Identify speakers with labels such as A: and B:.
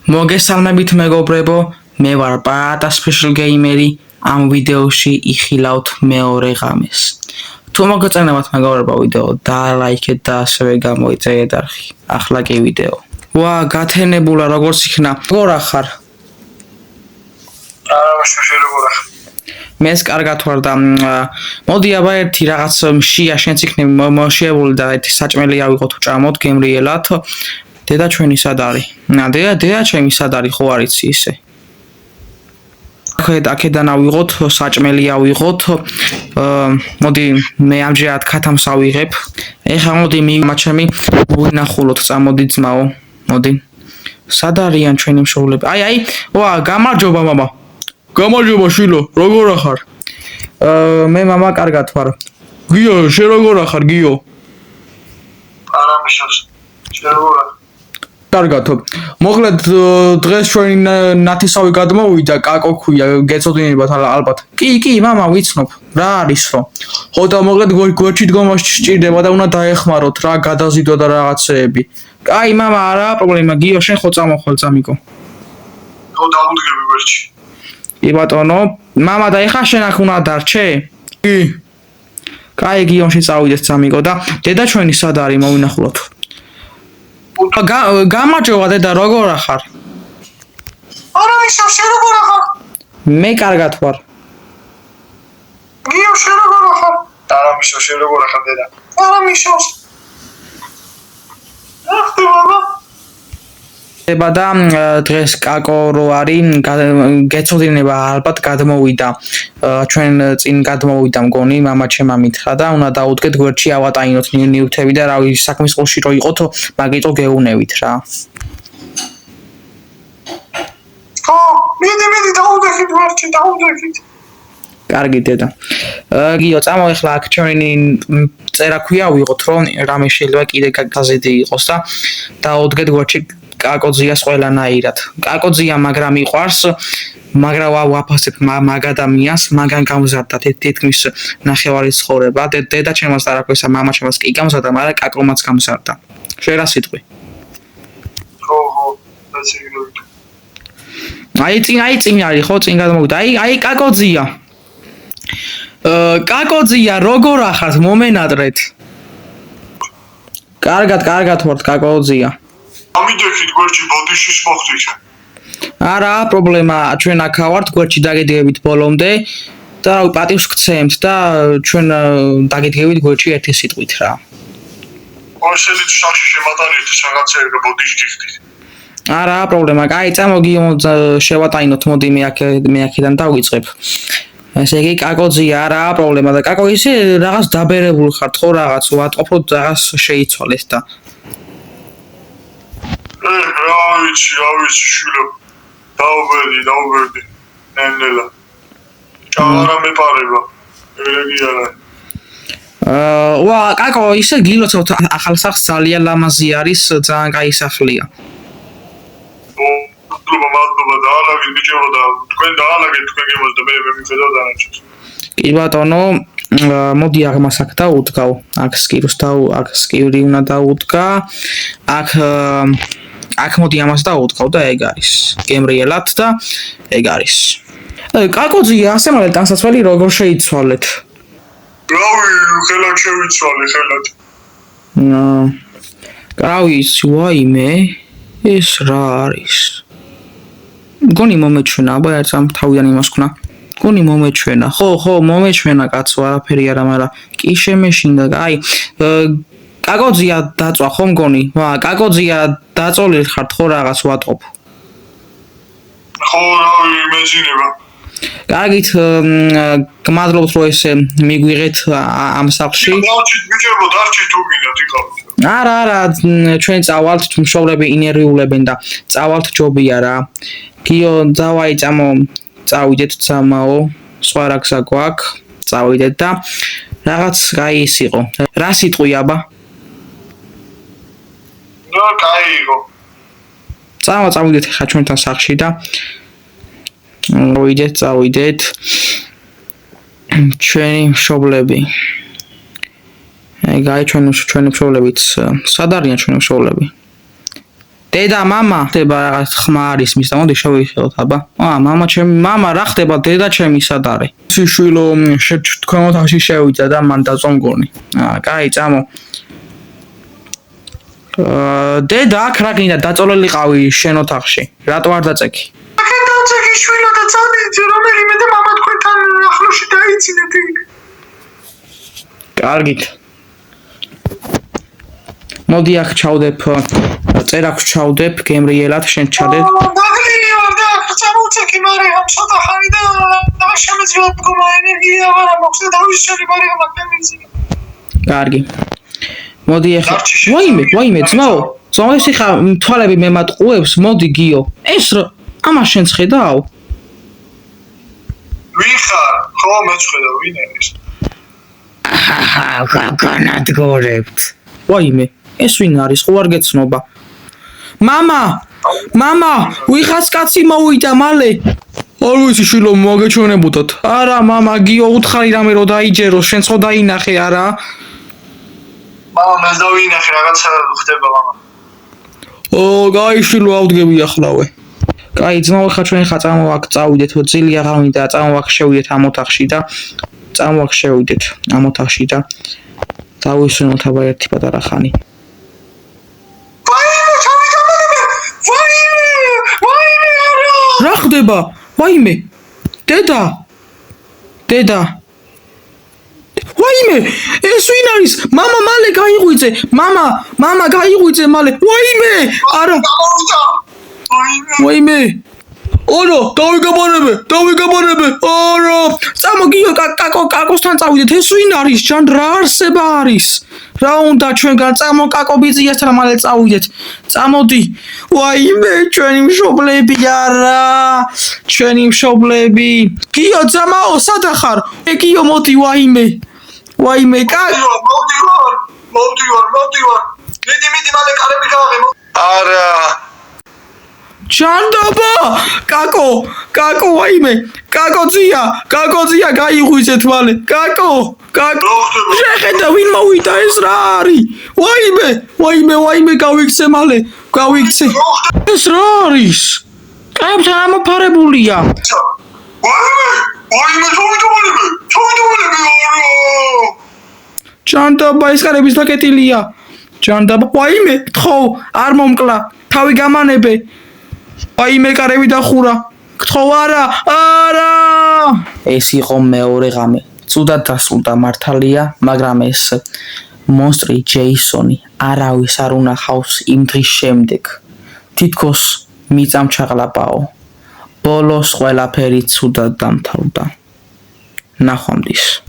A: მოგესალმებით მეგობრებო, მე ვარ პატა სპეშალ გეიმერი. ამ ვიდეოში იხილავთ მეორე ღამეს. თუ მოგეწონებათ მეგობრებო ვიდეო, დალაიქეთ და ასევე გამოიწერეთ არხი. ახლა კი ვიდეო. ვა, გათენებულა როგორც იქნა. როგორ ახარ?
B: როგორ ახარ?
A: მეც კარგად ვარ და მოდი აბა ერთი რაღაც შია შენც იქნები მოშევული და ერთი საჭმელი ავიღოთ ვჭამოთ გემრიელად. დედა ჩვენი სად არის? დედა ჩემი სად არის ხო არ იცი ისე? აქედან ავიღოთ საჭმელი ავიღოთ. მოდი მე ამჯერად ქათამს ავიღებ. ეხლა მოდი მაჩემი ვინახულოთ წამოდი ძმაო. მოდი. სად არიან ჩვენი მშობლები? აი, ვა, გამარჯობა მამა. გამარჯობა შილო, როგორ ახარ? მე მამა კარგად ვარ. გიო, შენ როგორ ახარ გიო?
B: არამიშოს. შენ როგორ ახარ?
A: კარგად. მოკლედ დღეს ჩვენი ნათესავი გადმოვიდა, კაკო ქვია, გეწოდინებათ ალბათ. კი, მამა ვიცნობ. რა არისო? ხო და მოკლედ გვერდში დგომაში სჭირდება და უნდა დაეხმაროთ რა გადაზიდვა და რაღაცეები. აი მამა, არაა პრობლემა, გიო შენ ხო წამოხვალ წამიკო.
B: ხო დავუდგები გვერდში.
A: კი ბატონო, მამა და ეხა შენ აქ უნდა დარჩე? კი. კაი გიონში წავიდეთ წამიკო და დედა ჩვენი სად არის მოვინახულოთ. გამარჯობა დედა, როგორ ახარ?
B: არამიშოს, შენ როგორ ახარ?
A: მე კარგად ვარ.
B: გიო, შენ როგორ ახარ? არამიშოს, შენ როგორ ახარ დედა? არამიშოს. ახლა მამა
A: და დღეს კაკო რო არის გეწოდინება ალბათ გადმოვიდა ჩვენ წინ გადმოვიდა მგონი მამა ჩემმა მითხრა და უნდა დაუდგეთ გვერდში ავატაინოთ ნივთები და რავი საქმის ყურში რო იყოთ მაგიტო გეუნევით რა.
B: ხო, მიდი დაუდგეთ გვერდში, დაუდგეთ.
A: კარგი დედა. გიო წამო ეხლა აქ ჩვენი წერა ქვია ვიღოთ რომ რამე შეიძლება კიდე გაზეთი იყოს და დაუდგეთ გვერდში კაკოძიას ყველანაირად. კაკოძია მაგრამ იყვარს, მაგრამ ვაფასებ მაგ ადამიანს, მაგან გამზარდა თითქმის ნახევარი ცხოვრება. დედა ჩემს არაფერსა, მამა ჩემს კი გამზარდა, მაგრამ კაკომაც გამზარდა. შენ რა სიტყვი?
B: ხო, დაციგროვით.
A: აი წინ არის ხო, წინ გადმოვიდა. აი კაკოძია. კაკოძია, როგორ ახართ? მომენატრეთ. კარგად ვართ კაკოძია.
B: ამიდექით გვერდში ბოდიშის მოხდით.
A: არაა პრობლემა, ჩვენ აქ ვართ გვერდში დაგედგებით ბოლომდე და პატივს გცემთ და ჩვენ დაგედგებით გვერდში ერთი სიტყვით რა.
B: ორსელით შაში შემატანეთ რაღაცეები ბოდიში გიხდით.
A: არაა პრობლემა, კაი წამოგი შევატაინოთ, მოდი მე აქედან დავიწყებ. ესე იგი კაკოძია არაა პრობლემა და კაკო ისე რაღაც დაბერებული ხართ ხო რაღაც ვატყობთ რაღაც შეიცვალეთ და
B: რა ვიცი შვილო. დაუბერდი. ნენელა. ჩავარა მეპარება. ეგრე არა.
A: ვა, კაკო, ისე გილოცავთ ახალ სახს ძალიან ლამაზი არის, ძალიან კაი სახლია.
B: მადლობა დაალაგეთ ბიჭებო და თქვენ დაალაგეთ თქვენ გემოს და მე მიხედავ დანარჩენს.
A: კი ბატონო, მოდი აღმას აქ დაუდგავ. აქ სკიროს აქ სკირი უნდა დაუდგა. აქ მოდი ამას დაუდგავ და ეგ არის. გემრიელად და ეგ არის. კაკოძია, ასე მალე ტანსაცმელი როგორ შეიცვალეთ?
B: რავი, ხელად შევიცვალე, ხელად.
A: რავი, ვაიმე, ეს რა არის? მგონი მომეჩვენა, აბა ერთ ამ თავიდან იმას ვქნა. მგონი მომეჩვენა. ხო, მომეჩვენა კაცო, არაფერი არა, მაგრამ კი შემეშინდა. აი, კაკოძია დაწვა ხო მგონი? ვა, კაკოძია დაწოლილ ხართ ხო რაღაც ვატყობ.
B: ხო, რავი, მეძინება.
A: კარგით, გმადლობთ რომ ესე მიგვიღეთ ამ სახლში.
B: დარჩით ბიჭებო, დარჩით თუ გინდათ იყავით.
A: არა, ჩვენ წავალთ, მშობლები ინერვიულებენ და წავალთ ჯობია რა. გიო, დავაი წავიდეთ ძამაო, სხვა რა გზა გვაქვს, წავიდეთ და რაღაც კაი ის იყო. რა სიტყვი აბა?
B: რა კაი იყო.
A: წავიდეთ ხა ჩვენთან სახლში და წავიდეთ ჩვენი მშობლები. ეგ აი ჩვენი მშობლებიც, სად არიან ჩვენი მშობლები? დედა მამა ხდება რაღაც ხმა არის მის და მოდი შევიხილოთ აბა მამა ჩემი მამა რა ხდება დედა ჩემი სად არის შვილო თქვენ ოთახში შევიდა და მან დაწონგონი კაი წამო დედა აქ რა გინდა დაწოლილიყავი შენ ოთახში რატო არ დაწექი
B: აქ დაწექი შვილო და წავიდი რომელიმე და მამა თქვენთან ახლოში დაიცინეთ იქ
A: კარგით მოდი აქ ჩავდებ წერაქვს ჩავდებ გემრიელად შენ ჩადებ
B: დაგლიო და წამოვწექი მაგრამ ცოტა ხანი და შემეძლო გომა ენერგია არა მოხდა დავიშალე მაგრამ მაგნეზი
A: კარგი მოდი ახლა ვაიმე ძმაო ზოგადად ხა თვალები მემატყუებს მოდი გიო ეს ამას შენ ხედავ
B: ვინ ხარ ხო მეწხედა ვინ არის
A: განადგურებთ ვაიმე ეს ვინ არის ხო არ გეცნობა მამა ვიხას კაცი მოვიდა მალე არ ვიცი შვილო მოგეჩვენებოდათ არა მამა გიო უთხარი რამე რო დაიჯერო შენც ხო დაინახე არა
B: მამა მე დავინახე რაღაცა ხდება მამა
A: გაი შვილო ავდგებიახლავე კაი ძმაო ხა ჩვენ ხა წამო აქ წავიდეთ ძილი აღარ მინდა წამო აქ შევიდეთ ამ ოთახში და დავისვენოთ აბა ერთი პატარა ხანი რა ხდება ვაიმე დედა ვაიმე ეს ვინ არის მამა მალე გაიღვიძე მამა გაიღვიძე მალე ვაიმე არა ვაიმე ორო დავიგაბარებე ორო წამო გიო კაკოსთან წავიდეთ ეს ვინ არის ჯან რა არსება არის რა უნდა ჩვენგან წამო კაკო ბიზიასთან მალე წავიდეთ წამოდი ვაიმე ჩვენი მშობლები არა ჩვენი მშობლები გიო ძამაო სად ახარ გიო მოდი ვაიმე
B: მოვდივარ მიდი მალე კარები გავაღე არა
A: ჩანდაბა კაკო ვაიმე კაკოძია გაიღვიძეთ მალე კაკო შეხედა ვინ მოვიდა ეს რა არის ვაიმე გავიქცე მალე ეს რა არის კაცთან ამოფარებულია
B: ვაიმე
A: ჩანდაბა ეს კარების დაკეტილია ჩანდაბა ვაიმე ხო არ მომკლა თავი გამანებე ვაიმე კარები დახურა გთხოვ არა ეს იყო მეორე ღამე ცუდად დასრულდა მართალია მაგრამ ეს მონსტრი ჯეისონი არავის არ უნახავს იმ დღის შემდეგ თითქოს მიწამ ჩაღლაპაო ბოლოს ყველაფერი ცუდად დამთავრდა ნახვამდის